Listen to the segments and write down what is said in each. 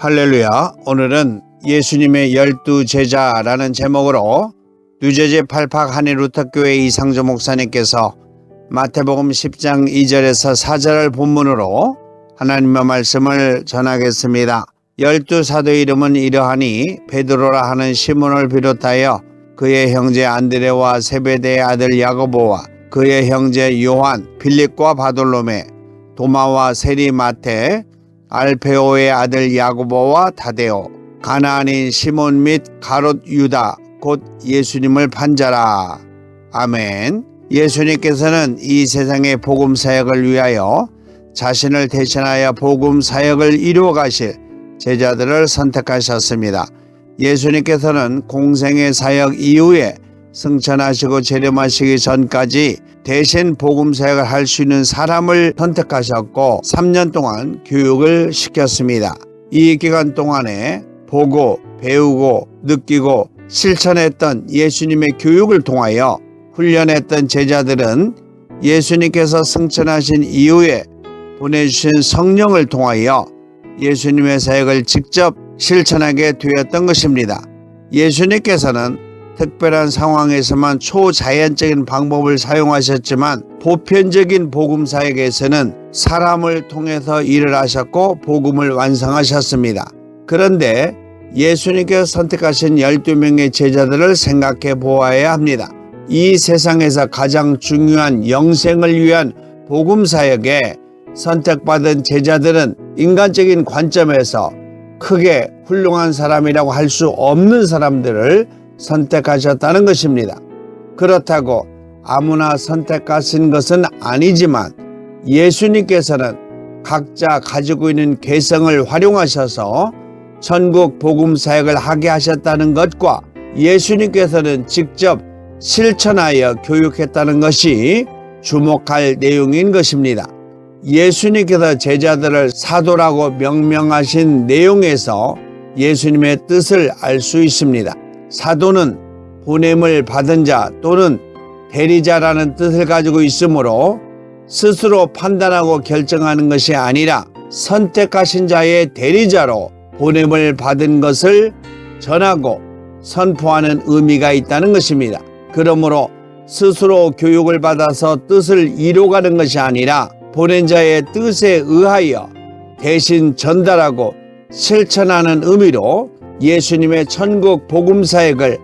할렐루야. 오늘은 예수님의 12제자라는 제목으로 뉴저지 팔팍 한일루터교회 이상조 목사님께서 마태복음 10장 2절에서 4절을 본문으로 하나님의 말씀을 전하겠습니다. 12사도의 이름은 이러하니 베드로라 하는 시몬을 비롯하여 그의 형제 안드레와 세베대의 아들 야고보와 그의 형제 요한, 빌립과 바돌로메, 도마와 세리 마테, 알페오의 아들 야고보와 다데오, 가나안인 시몬 및 가롯 유다 곧 예수님을 판자라. 아멘. 예수님께서는 이 세상의 복음 사역을 위하여 자신을 대신하여 복음 사역을 이루어 가실 제자들을 선택하셨습니다. 예수님께서는 공생의 사역 이후에 승천하시고 재림하시기 전까지 대신 복음 사역을 할 수 있는 사람을 선택하셨고 3년 동안 교육을 시켰습니다. 이 기간 동안에 보고 배우고 느끼고 실천했던 예수님의 교육을 통하여 훈련했던 제자들은 예수님께서 승천하신 이후에 보내주신 성령을 통하여 예수님의 사역을 직접 실천하게 되었던 것입니다. 예수님께서는 특별한 상황에서만 초자연적인 방법을 사용하셨지만 보편적인 복음 사역에서는 사람을 통해서 일을 하셨고 복음을 완성하셨습니다. 그런데 예수님께서 선택하신 12명의 제자들을 생각해 보아야 합니다. 이 세상에서 가장 중요한 영생을 위한 복음 사역에 선택받은 제자들은 인간적인 관점에서 크게 훌륭한 사람이라고 할 수 없는 사람들을 선택하셨다는 것입니다. 그렇다고 아무나 선택하신 것은 아니지만 예수님께서는 각자 가지고 있는 개성을 활용하셔서 전국 복음 사역을 하게 하셨다는 것과 예수님께서는 직접 실천하여 교육했다는 것이 주목할 내용인 것입니다. 예수님께서 제자들을 사도라고 명명하신 내용에서 예수님의 뜻을 알 수 있습니다. 사도는 보냄을 받은 자 또는 대리자라는 뜻을 가지고 있으므로 스스로 판단하고 결정하는 것이 아니라 선택하신 자의 대리자로 보냄을 받은 것을 전하고 선포하는 의미가 있다는 것입니다. 그러므로 스스로 교육을 받아서 뜻을 이루어가는 것이 아니라 보낸 자의 뜻에 의하여 대신 전달하고 실천하는 의미로 예수님의 천국 복음 사역을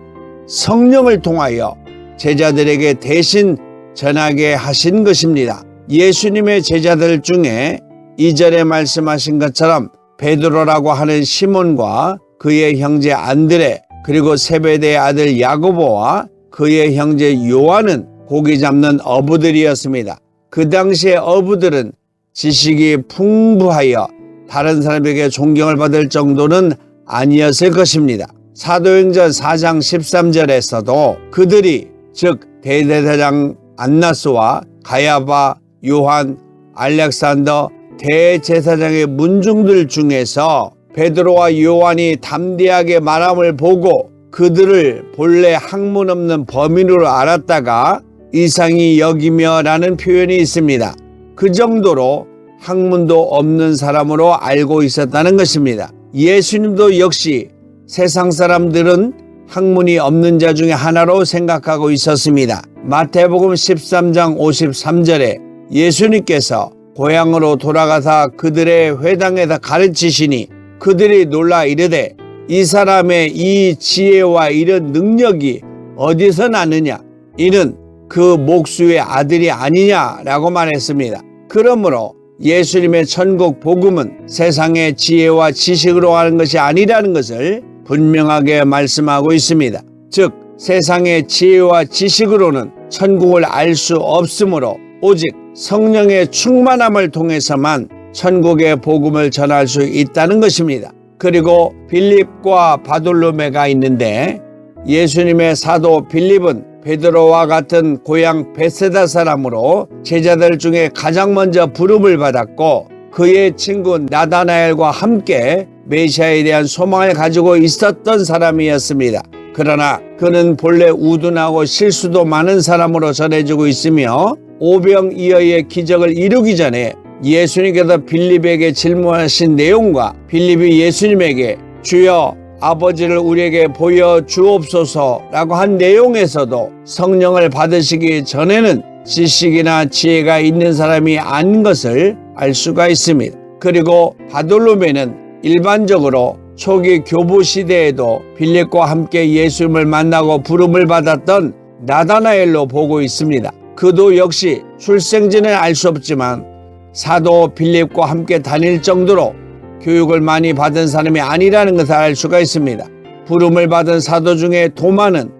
성령을 통하여 제자들에게 대신 전하게 하신 것입니다. 예수님의 제자들 중에 2절에 말씀하신 것처럼 베드로라고 하는 시몬과 그의 형제 안드레 그리고 세베대의 아들 야고보와 그의 형제 요한은 고기 잡는 어부들이었습니다. 그 당시의 어부들은 지식이 풍부하여 다른 사람에게 존경을 받을 정도는 아니었을 것입니다. 사도행전 4장 13절에서도 그들이 즉 대제사장 안나스와 가야바, 요한, 알렉산더 대제사장의 문중들 중에서 베드로와 요한이 담대하게 말함을 보고 그들을 본래 학문 없는 범인으로 알았다가 이상히 여기며 라는 표현이 있습니다. 그 정도로 학문도 없는 사람으로 알고 있었다는 것입니다. 예수님도 역시 세상 사람들은 학문이 없는 자 중에 하나로 생각하고 있었습니다. 마태복음 13장 53절에 예수님께서 고향으로 돌아가사 그들의 회당에서 가르치시니 그들이 놀라 이르되 이 사람의 이 지혜와 이런 능력이 어디서 나느냐? 이는 그 목수의 아들이 아니냐라고 말했습니다. 그러므로 예수님의 천국 복음은 세상의 지혜와 지식으로 하는 것이 아니라는 것을 분명하게 말씀하고 있습니다. 즉 세상의 지혜와 지식으로는 천국을 알 수 없으므로 오직 성령의 충만함을 통해서만 천국의 복음을 전할 수 있다는 것입니다. 그리고 빌립과 바돌로메가 있는데 예수님의 사도 빌립은 베드로와 같은 고향 베세다 사람으로 제자들 중에 가장 먼저 부름을 받았고 그의 친구 나다나엘과 함께 메시아에 대한 소망을 가지고 있었던 사람이었습니다. 그러나 그는 본래 우둔하고 실수도 많은 사람으로 전해지고 있으며 오병이어의 기적을 이루기 전에 예수님께서 빌립에게 질문하신 내용과 빌립이 예수님에게 주여 아버지를 우리에게 보여주옵소서라고 한 내용에서도 성령을 받으시기 전에는 지식이나 지혜가 있는 사람이 아닌 것을 알 수가 있습니다. 그리고 바돌로매는 일반적으로 초기 교부 시대에도 빌립과 함께 예수님을 만나고 부름을 받았던 나다나엘로 보고 있습니다. 그도 역시 출생지는 알 수 없지만 사도 빌립과 함께 다닐 정도로 교육을 많이 받은 사람이 아니라는 것을 알 수가 있습니다. 부름을 받은 사도 중에 도마는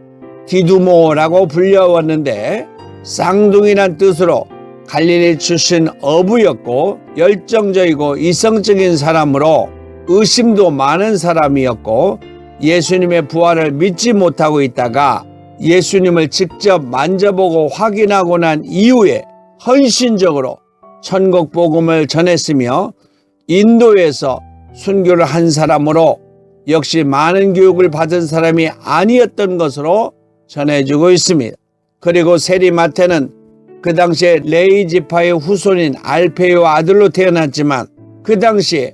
디두모라고 불려왔는데 쌍둥이란 뜻으로 갈릴리 출신 어부였고 열정적이고 이성적인 사람으로 의심도 많은 사람이었고 예수님의 부활을 믿지 못하고 있다가 예수님을 직접 만져보고 확인하고 난 이후에 헌신적으로 천국 복음을 전했으며 인도에서 순교를 한 사람으로 역시 많은 교육을 받은 사람이 아니었던 것으로 전해지고 있습니다. 그리고 세리마태는 그 당시에 레위 지파의 후손인 알페의 아들로 태어났지만 그 당시에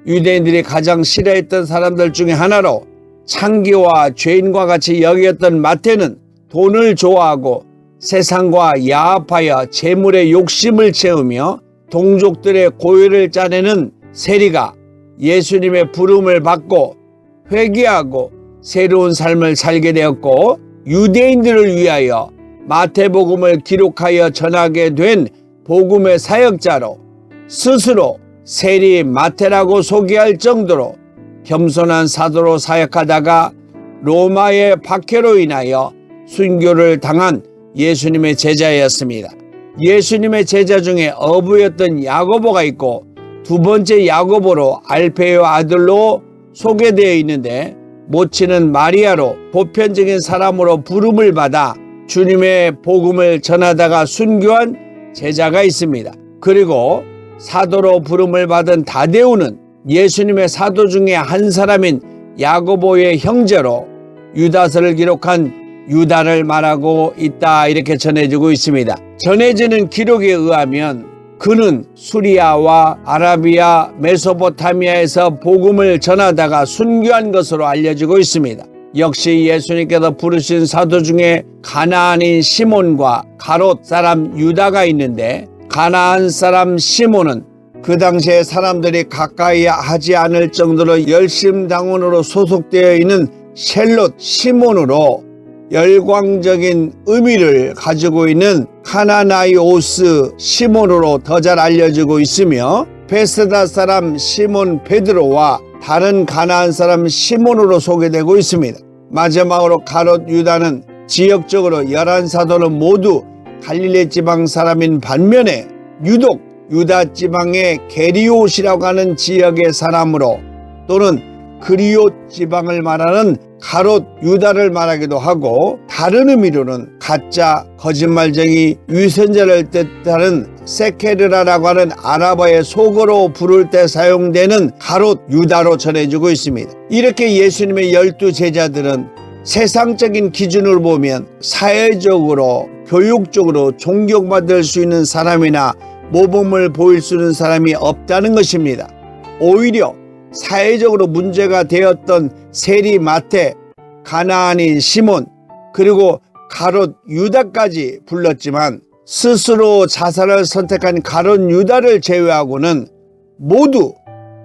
유대인들이 가장 싫어했던 사람들 중에 하나로 창기와 죄인과 같이 여겼던 마태는 돈을 좋아하고 세상과 야합하여 재물의 욕심을 채우며 동족들의 고유를 짜내는 세리가 예수님의 부름을 받고 회개하고 새로운 삶을 살게 되었고 유대인들을 위하여 마태복음을 기록하여 전하게 된 복음의 사역자로 스스로 세리 마태라고 소개할 정도로 겸손한 사도로 사역하다가 로마의 박해로 인하여 순교를 당한 예수님의 제자였습니다. 예수님의 제자 중에 어부였던 야고보가 있고 두 번째 야고보로 알페의 아들로 소개되어 있는데 모친은 마리아로 보편적인 사람으로 부름을 받아 주님의 복음을 전하다가 순교한 제자가 있습니다. 그리고 사도로 부름을 받은 다데우는 예수님의 사도 중에 한 사람인 야고보의 형제로 유다서를 기록한 유다를 말하고 있다 이렇게 전해지고 있습니다. 전해지는 기록에 의하면 그는 수리아와 아라비아, 메소포타미아에서 복음을 전하다가 순교한 것으로 알려지고 있습니다. 역시 예수님께서 부르신 사도 중에 가나안인 시몬과 가롯 사람 유다가 있는데 가나안 사람 시몬은 그 당시에 사람들이 가까이 하지 않을 정도로 열심당원으로 소속되어 있는 셀롯 시몬으로 열광적인 의미를 가지고 있는 카나나이오스 시몬으로 더 잘 알려지고 있으며 베세다 사람 시몬 베드로와 다른 가나안 사람 시몬으로 소개되고 있습니다. 마지막으로 가롯 유다는 지역적으로 11사도는 모두 갈릴리 지방 사람인 반면에 유독 유다 지방의 게리옷이라고 하는 지역의 사람으로 또는 그리옷 지방을 말하는 가롯 유다를 말하기도 하고 다른 의미로는 가짜 거짓말쟁이 위선자를 뜻하는 세케르라라고 하는 아랍어의 속어로 부를 때 사용되는 가롯 유다로 전해지고 있습니다. 이렇게 예수님의 12제자들은 세상적인 기준으로 보면 사회적으로 교육적으로 존경받을 수 있는 사람이나 모범을 보일 수 있는 사람이 없다는 것입니다. 오히려 사회적으로 문제가 되었던 세리 마태, 가나안인 시몬, 그리고 가롯 유다까지 불렀지만 스스로 자살을 선택한 가롯 유다를 제외하고는 모두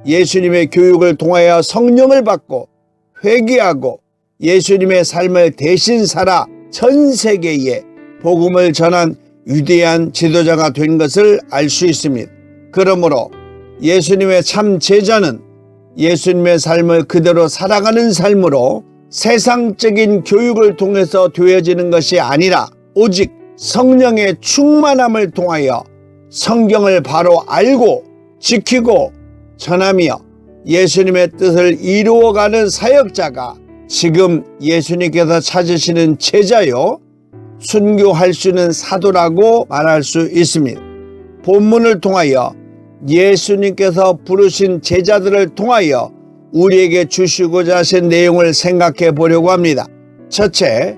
예수님의 교육을 통하여 성령을 받고 회개하고 예수님의 삶을 대신 살아 전 세계에 복음을 전한 위대한 지도자가 된 것을 알 수 있습니다. 그러므로 예수님의 참 제자는 예수님의 삶을 그대로 살아가는 삶으로 세상적인 교육을 통해서 되어지는 것이 아니라 오직 성령의 충만함을 통하여 성경을 바로 알고 지키고 전하며 예수님의 뜻을 이루어가는 사역자가 지금 예수님께서 찾으시는 제자요 순교할 수 있는 사도라고 말할 수 있습니다. 본문을 통하여 예수님께서 부르신 제자들을 통하여 우리에게 주시고자 하신 내용을 생각해 보려고 합니다. 첫째,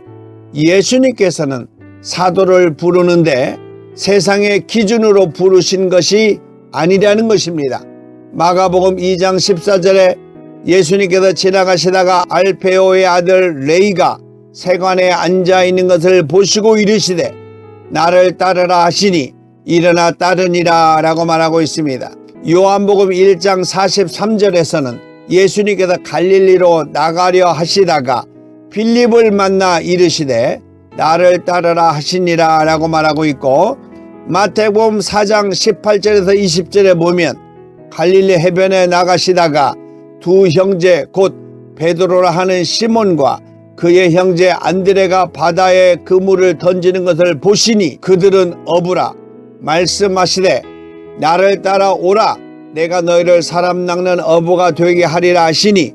예수님께서는 사도를 부르는데 세상의 기준으로 부르신 것이 아니라는 것입니다. 마가복음 2장 14절에 예수님께서 지나가시다가 알페오의 아들 레이가 세관에 앉아 있는 것을 보시고 이르시되 나를 따르라 하시니 일어나 따르니라 라고 말하고 있습니다. 요한복음 1장 43절에서는 예수님께서 갈릴리로 나가려 하시다가 빌립을 만나 이르시되 나를 따르라 하시니라 라고 말하고 있고, 마태복음 4장 18절에서 20절에 보면 갈릴리 해변에 나가시다가 두 형제 곧 베드로라 하는 시몬과 그의 형제 안드레가 바다에 그물을 던지는 것을 보시니 그들은 어부라 말씀하시되 나를 따라오라 내가 너희를 사람 낚는 어부가 되게 하리라 하시니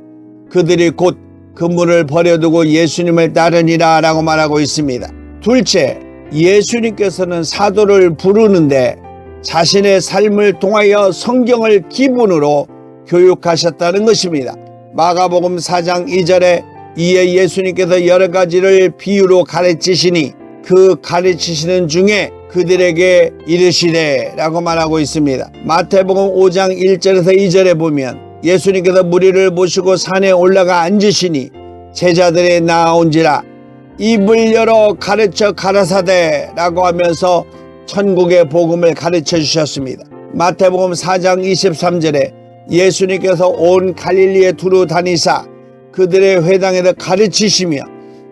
그들이 곧 그물을 버려두고 예수님을 따르니라 라고 말하고 있습니다. 둘째, 예수님께서는 사도를 부르는데 자신의 삶을 통하여 성경을 기본으로 교육하셨다는 것입니다. 마가복음 4장 2절에 이에 예수님께서 여러 가지를 비유로 가르치시니 그 가르치시는 중에 그들에게 이르시되 라고 말하고 있습니다. 마태복음 5장 1절에서 2절에 보면 예수님께서 무리를 모시고 산에 올라가 앉으시니 제자들이 나아온지라 입을 열어 가르쳐 가라사대 라고 하면서 천국의 복음을 가르쳐 주셨습니다. 마태복음 4장 23절에 예수님께서 온 갈릴리에 두루 다니사 그들의 회당에서 가르치시며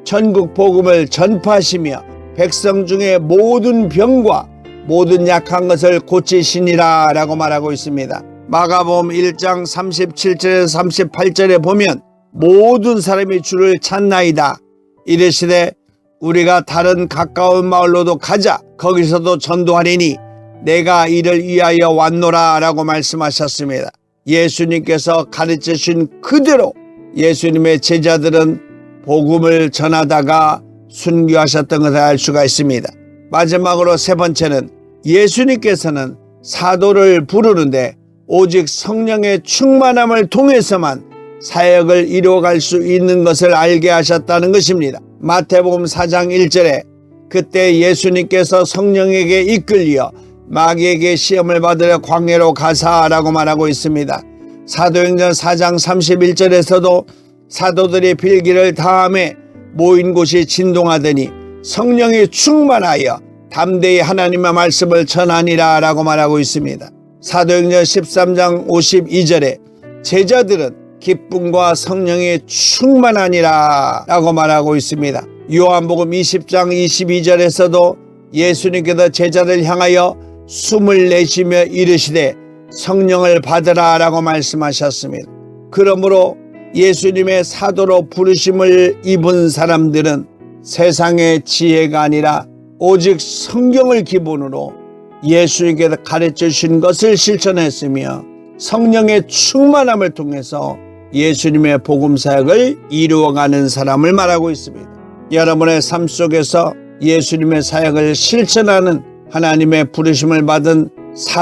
천국 복음을 전파하시며 백성 중에 모든 병과 모든 약한 것을 고치시니라 라고 말하고 있습니다. 마가복음 1장 37절에서 38절에 보면 모든 사람이 주를 찾나이다 이르시되 우리가 다른 가까운 마을로도 가자 거기서도 전도하리니 내가 이를 위하여 왔노라 라고 말씀하셨습니다. 예수님께서 가르쳐 주신 그대로 예수님의 제자들은 복음을 전하다가 순교하셨던 것을 알 수가 있습니다. 마지막으로 세 번째는 예수님께서는 사도를 부르는데 오직 성령의 충만함을 통해서만 사역을 이루어갈 수 있는 것을 알게 하셨다는 것입니다. 마태복음 4장 1절에 그때 예수님께서 성령에게 이끌려 마귀에게 시험을 받으려 광야로 가사라고 말하고 있습니다. 사도행전 4장 31절에서도 사도들이 빌기를 다함에 모인 곳이 진동하더니 성령이 충만하여 담대히 하나님의 말씀을 전하니라 라고 말하고 있습니다. 사도행전 13장 52절에 제자들은 기쁨과 성령이 충만하니라 라고 말하고 있습니다. 요한복음 20장 22절에서도 예수님께서 제자들 향하여 숨을 내쉬며 이르시되 성령을 받으라 라고 말씀하셨습니다. 그러므로 예수님의 사도로 부르심을 입은 사람들은 세상의 지혜가 아니라 오직 성경을 기본으로 예수님께서 가르쳐 주신 것을 실천했으며 성령의 충만함을 통해서 예수님의 복음 사역을 이루어가는 사람을 말하고 있습니다. 여러분의 삶 속에서 예수님의 사역을 실천하는 하나님의 부르심을 받은 사도